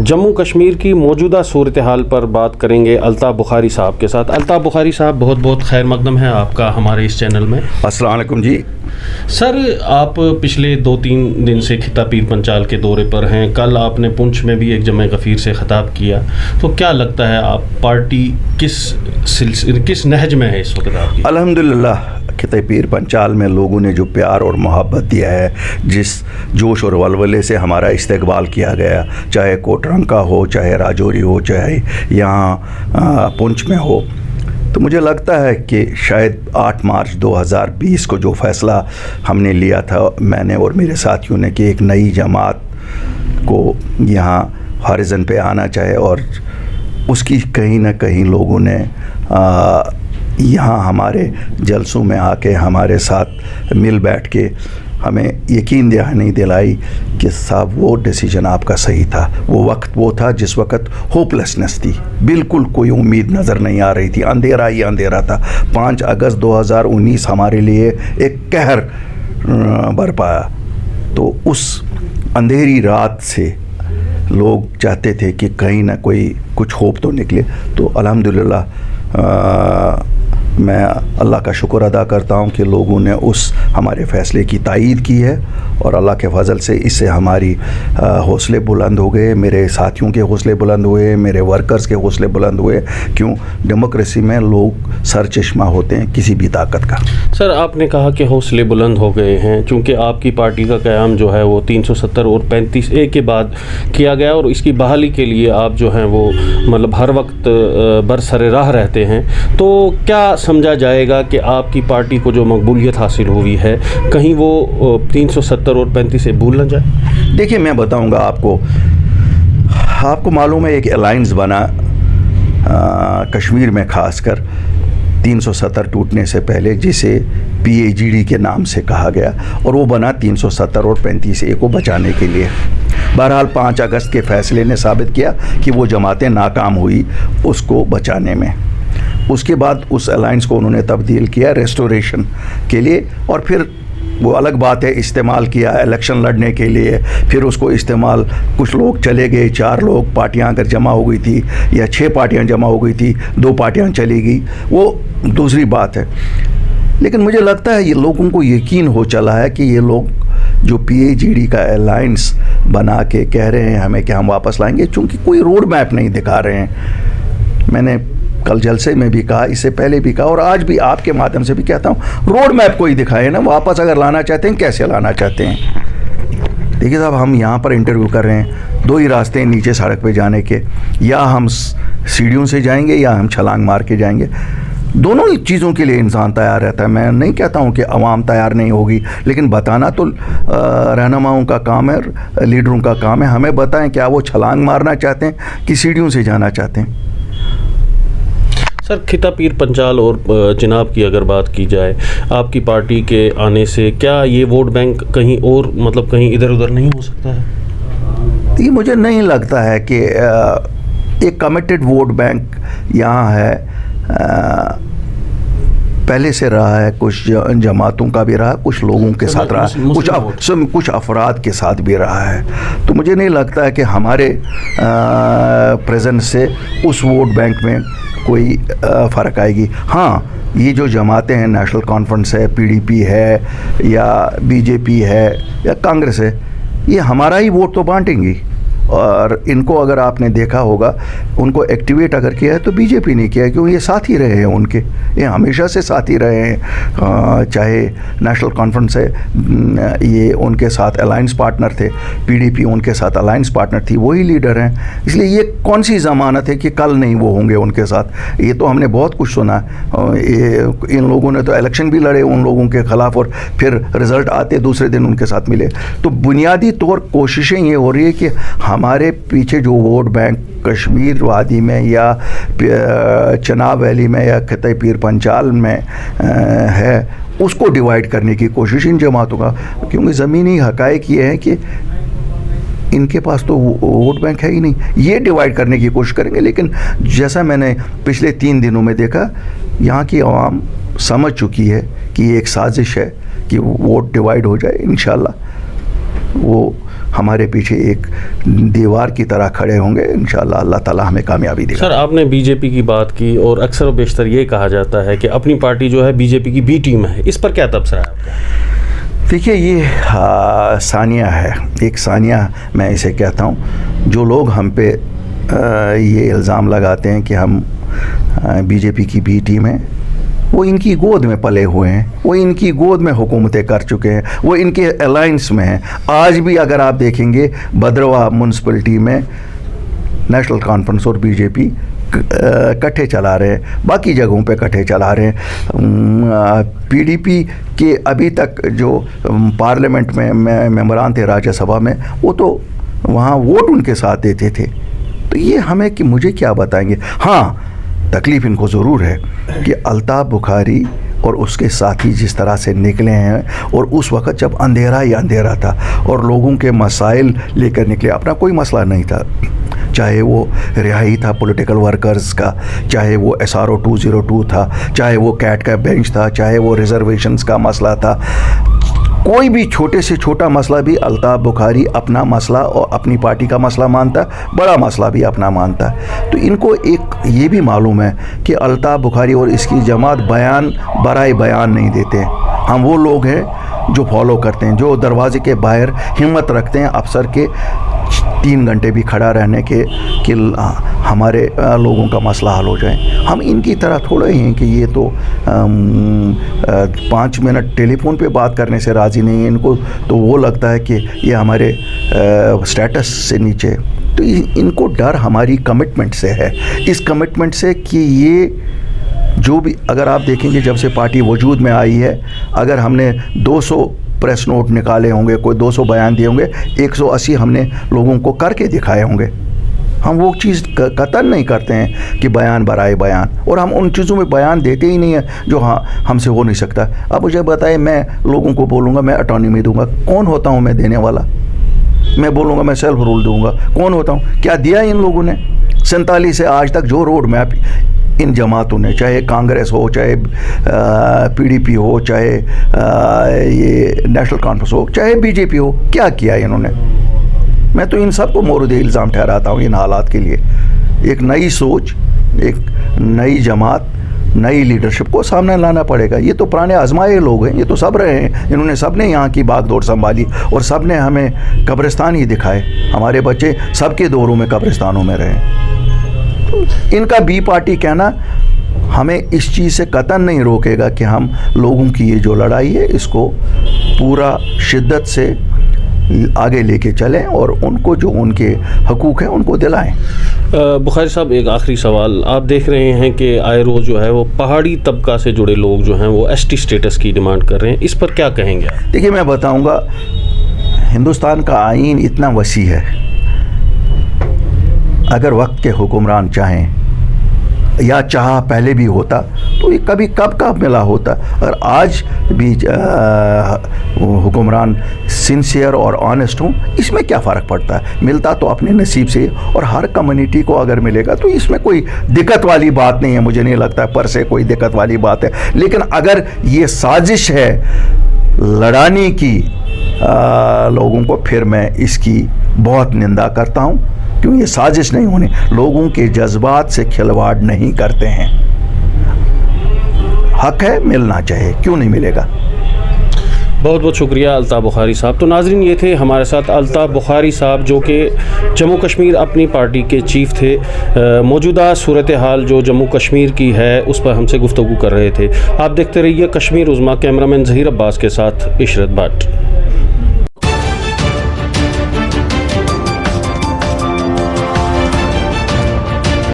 जम्मू कश्मीर की मौजूदा सूरत हाल पर बात करेंगे अल्ताफ़ बुखारी साहब के साथ। अल्ताफ़ बुखारी साहब, बहुत बहुत खैर मकदम है आपका हमारे इस चैनल में। अस्सलाम वालेकुम जी। सर, आप पिछले 2-3 दिन से खिता पीर पंचाल के दौरे पर हैं। कल आपने पुंछ में भी एक जमे गफ़ीर से ख़िताब किया, तो क्या लगता है आप पार्टी किस नहज में है इस वक्त आपकी? अल्हम्दुलिल्लाह, खिता पीर पंचाल में लोगों ने जो प्यार और मोहब्बत दिया है, जिस जोश और वलवले से हमारा इस्तकबाल किया गया, चाहे कोटरंका हो, चाहे राजौरी हो, चाहे यहाँ पुंछ में हो, तो मुझे लगता है कि शायद 8 मार्च 2020 को जो फ़ैसला हमने लिया था, मैंने और मेरे साथियों ने, कि एक नई जमात को यहाँ हॉरिज़न पे आना चाहिए, और उसकी कहीं ना कहीं लोगों ने यहाँ हमारे जलसों में आके हमारे साथ मिल बैठ के हमें यकीन दहानी दिलाई कि साहब वो डिसीजन आपका सही था। वो वक्त वो था जिस वक्त होपलेसनेस थी, बिल्कुल कोई उम्मीद नज़र नहीं आ रही थी, अंधेरा ही अंधेरा था। 5 अगस्त 2019 हमारे लिए एक कहर बरपाया। तो उस अंधेरी रात से लोग चाहते थे कि कहीं ना कोई कुछ होप तो निकले। तो अल्हम्दुलिल्लाह मैं अल्लाह का शुक्र अदा करता हूँ कि लोगों ने उस हमारे फ़ैसले की तायीद की है, और अल्लाह के फजल से इससे हमारी हौसले बुलंद हो गए, मेरे साथियों के हौसले बुलंद हुए, मेरे वर्कर्स के हौसले बुलंद हुए। क्यों? डेमोक्रेसी में लोग सर चश्मा होते हैं किसी भी ताकत का। सर, आपने कहा कि हौसले बुलंद हो गए हैं, चूँकि आपकी पार्टी का क़याम जो है वो 370 और 35A के बाद किया गया, और इसकी बहाली के लिए आप जो हैं वो मतलब हर वक्त बरसरे राह रहते हैं। तो क्या समझा जाएगा कि आपकी पार्टी को जो मकबूलियत हासिल हुई है, कहीं वो 370 और 35 से भूल न जाए? देखिए, मैं बताऊंगा आपको मालूम है, एक अलायंस बना कश्मीर में, खासकर 370 टूटने से पहले, जिसे PAGD के नाम से कहा गया, और वो बना 370 और 35A को बचाने के लिए। बहरहाल 5 अगस्त के फ़ैसले ने साबित किया कि वो जमातें नाकाम हुई उसको बचाने में। उसके बाद उस अलायंस को उन्होंने तब्दील किया रेस्टोरेशन के लिए, और फिर वो अलग बात है, इस्तेमाल किया इलेक्शन लड़ने के लिए। फिर उसको इस्तेमाल, कुछ लोग चले गए, 4 लोग पार्टियां अगर जमा हो गई थी, या 6 पार्टियां जमा हो गई थी, 2 पार्टियां चली गई, वो दूसरी बात है। लेकिन मुझे लगता है ये लोगों को यकीन हो चला है कि ये लोग जो PAGD का अलायंस बना के कह रहे हैं हमें कि हम वापस लाएंगे, चूँकि कोई रोड मैप नहीं दिखा रहे हैं। मैंने कल जलसे में भी कहा, इससे पहले भी कहा, और आज भी आपके माध्यम से भी कहता हूँ, रोड मैप कोई दिखाए ना, वापस अगर लाना चाहते हैं कैसे लाना चाहते हैं। देखिए साहब, हम यहाँ पर इंटरव्यू कर रहे हैं, 2 ही रास्ते हैं नीचे सड़क पे जाने के, या हम सीढ़ियों से जाएंगे या हम छलांग मार के जाएंगे। दोनों चीज़ों के लिए इंसान तैयार रहता है। मैं नहीं कहता हूँ कि अवाम तैयार नहीं होगी, लेकिन बताना तो रहनुमाओं का काम है, लीडरों का काम है। हमें बताएं, क्या वो छलांग मारना चाहते हैं कि सीढ़ियों से जाना चाहते हैं। सर, खिता पीर पंचाल और जनाब की अगर बात की जाए, आपकी पार्टी के आने से क्या ये वोट बैंक कहीं और, मतलब कहीं इधर उधर नहीं हो सकता है? ये मुझे नहीं लगता है कि एक कमिटेड वोट बैंक यहाँ है। पहले से रहा है, कुछ जमातों का भी रहा, कुछ लोगों के साथ रहा, कुछ अफराद के साथ भी रहा है। तो मुझे नहीं लगता है कि हमारे प्रेजेंस से उस वोट बैंक में कोई फ़र्क आएगी। हाँ, ये जो जमातें हैं, नेशनल कॉन्फ्रेंस है, PDP है, या BJP है, या कांग्रेस है, ये हमारा ही वोट तो बांटेंगी। और इनको अगर आपने देखा होगा, उनको एक्टिवेट अगर किया है तो BJP ने किया है, क्योंकि ये साथ ही रहे हैं उनके, ये हमेशा से साथ ही रहे हैं। चाहे नेशनल कॉन्फ्रेंस है, ये उनके साथ अलायंस पार्टनर थे, PDP उनके साथ अलायंस पार्टनर थी, वही लीडर हैं। इसलिए ये कौन सी ज़मानत है कि कल नहीं वो होंगे उनके साथ? ये तो हमने बहुत कुछ सुना है। इन लोगों ने तो इलेक्शन भी लड़े उन लोगों के ख़िलाफ़, और फिर रिज़ल्ट आते दूसरे दिन उनके साथ मिले। तो बुनियादी तौर कोशिशें ये हो रही है कि हमारे पीछे जो वोट बैंक कश्मीर वादी में, या चनाब वैली में, या खिता पीर पंचाल में है, उसको डिवाइड करने की कोशिश इन जमातों का। क्योंकि ज़मीनी हक़ाइक़ ये है कि इनके पास तो वोट बैंक है ही नहीं, ये डिवाइड करने की कोशिश करेंगे। लेकिन जैसा मैंने पिछले 3 दिनों में देखा, यहाँ की आवाम समझ चुकी है कि ये एक साजिश है कि वोट डिवाइड हो जाए। इंशाल्लाह वो हमारे पीछे एक दीवार की तरह खड़े होंगे। इंशाल्लाह अल्लाह ताला हमें कामयाबी देगा। सर, आपने बीजेपी की बात की और अक्सर व बेशतर ये कहा जाता है कि अपनी पार्टी जो है बीजेपी की बी टीम है, इस पर क्या तबसरा है आपका? देखिए, ये सानिया है, एक सानिया मैं इसे कहता हूँ। जो लोग हम पे ये इल्ज़ाम लगाते हैं कि हम बीजेपी की बी टीम है, वो इनकी गोद में पले हुए हैं, वो इनकी गोद में हुकूमतें कर चुके हैं, वो इनके अलायंस में हैं। आज भी अगर आप देखेंगे भद्रवाह म्यूनसिपलिटी में नेशनल कॉन्फ्रेंस और बीजेपी इकट्ठे चला रहे हैं, बाकी जगहों पे इकट्ठे चला रहे हैं। पीडीपी के अभी तक जो पार्लियामेंट में मेंबरान थे राज्यसभा में, वो तो वहाँ वोट उनके साथ देते थे। तो ये हमें कि मुझे क्या बताएंगे। हाँ, तकलीफ़ इनको ज़रूर है कि अल्ताफ़ बुखारी और उसके साथी जिस तरह से निकले हैं, और उस वक़्त जब अंधेरा ही अंधेरा था और लोगों के मसाइल लेकर निकले, अपना कोई मसला नहीं था, चाहे वो रिहाई था पॉलिटिकल वर्कर्स का, चाहे वो SRO 202 था, चाहे वो कैट का बेंच था, चाहे वो रिजर्वेशंस का मसला था। कोई भी छोटे से छोटा मसला भी अल्ताफ़ बुखारी अपना मसला और अपनी पार्टी का मसला मानता है, बड़ा मसला भी अपना मानता है। तो इनको एक ये भी मालूम है कि अल्ताफ़ बुखारी और इसकी जमात बयान बराए बयान नहीं देते। हम वो लोग हैं जो फॉलो करते हैं, जो दरवाजे के बाहर हिम्मत रखते हैं अफसर के 3 घंटे भी खड़ा रहने के कि हमारे लोगों का मसला हल हो जाए। हम इनकी तरह थोड़े ही हैं कि ये तो 5 मिनट टेलीफोन पे बात करने से राज़ी नहीं है। इनको तो वो लगता है कि ये हमारे स्टेटस से नीचे। तो इनको डर हमारी कमिटमेंट से है, इस कमिटमेंट से कि ये जो भी, अगर आप देखेंगे जब से पार्टी वजूद में आई है, अगर हमने 200 प्रेस नोट निकाले होंगे, कोई 200 बयान दिए होंगे, 180 हमने लोगों को करके दिखाए होंगे। हम वो चीज़ कतन नहीं करते हैं कि बयान बराए बयान, और हम उन चीज़ों में बयान देते ही नहीं है जो हाँ हमसे हो नहीं सकता। अब मुझे बताए, मैं लोगों को बोलूँगा मैं ऑटोनॉमी दूंगा, कौन होता हूँ मैं देने वाला? मैं बोलूँगा मैं सेल्फ रूल दूंगा, कौन होता हूँ? क्या दिया इन लोगों ने? 47 से आज तक जो रोड मैप इन जमातों ने, चाहे कांग्रेस हो, चाहे पीडीपी हो, चाहे ये नेशनल कॉन्फ्रेंस हो, चाहे बीजेपी हो, क्या किया इन्होंने? मैं तो इन सब को मोरद इल्ज़ाम ठहराता हूँ इन हालात के लिए। एक नई सोच, एक नई जमात, नई लीडरशिप को सामने लाना पड़ेगा। ये तो पुराने आजमाए लोग हैं, ये तो सब रहे हैं, इन्होंने सब ने यहाँ की बागडोर संभाली और सब ने हमें कब्रिस्तान ही दिखाए। हमारे बच्चे सबके दौरों में कब्रिस्तानों में रहे। इनका बी पार्टी कहना हमें इस चीज़ से कतन नहीं रोकेगा कि हम लोगों की ये जो लड़ाई है इसको पूरा शिद्दत से आगे लेके चलें और उनको जो उनके हकूक़ हैं उनको दिलाएं। बुखारी साहब, एक आखिरी सवाल, आप देख रहे हैं कि आए रोज़ जो है वो पहाड़ी तबका से जुड़े लोग जो हैं वो ST स्टेटस की डिमांड कर रहे हैं, इस पर क्या कहेंगे आप? देखिए, मैं बताऊंगा, हिंदुस्तान का आईन इतना वसी है, अगर वक्त के हुक्मरान चाहें या चाहा पहले भी होता तो ये कभी कब का मिला होता। और आज भी हुक्मरान सिंसियर और ऑनेस्ट हों, इसमें क्या फ़र्क पड़ता है? मिलता तो अपने नसीब से, और हर कम्युनिटी को अगर मिलेगा तो इसमें कोई दिक्कत वाली बात नहीं है। मुझे नहीं लगता पर से कोई दिक्कत वाली बात है। लेकिन अगर ये साजिश है लड़ाने की लोगों को, फिर मैं इसकी बहुत निंदा करता हूँ, क्यों ये साजिश नहीं होनी। लोगों के जज्बात से खिलवाड़ नहीं करते हैं। हक है, मिलना चाहिए, क्यों नहीं मिलेगा। बहुत बहुत शुक्रिया अल्ताफ़ बुखारी साहब। तो नाज़रीन, ये थे हमारे साथ अल्ताफ़ बुखारी साहब जो कि जम्मू कश्मीर अपनी पार्टी के चीफ थे। मौजूदा सूरत हाल जो जम्मू कश्मीर की है उस पर हमसे गुफ्तगू कर रहे थे। आप देखते रहिए कश्मीर उज़्मा। कैमरामैन ज़हीर अब्बास के साथ इशरत भट्ट।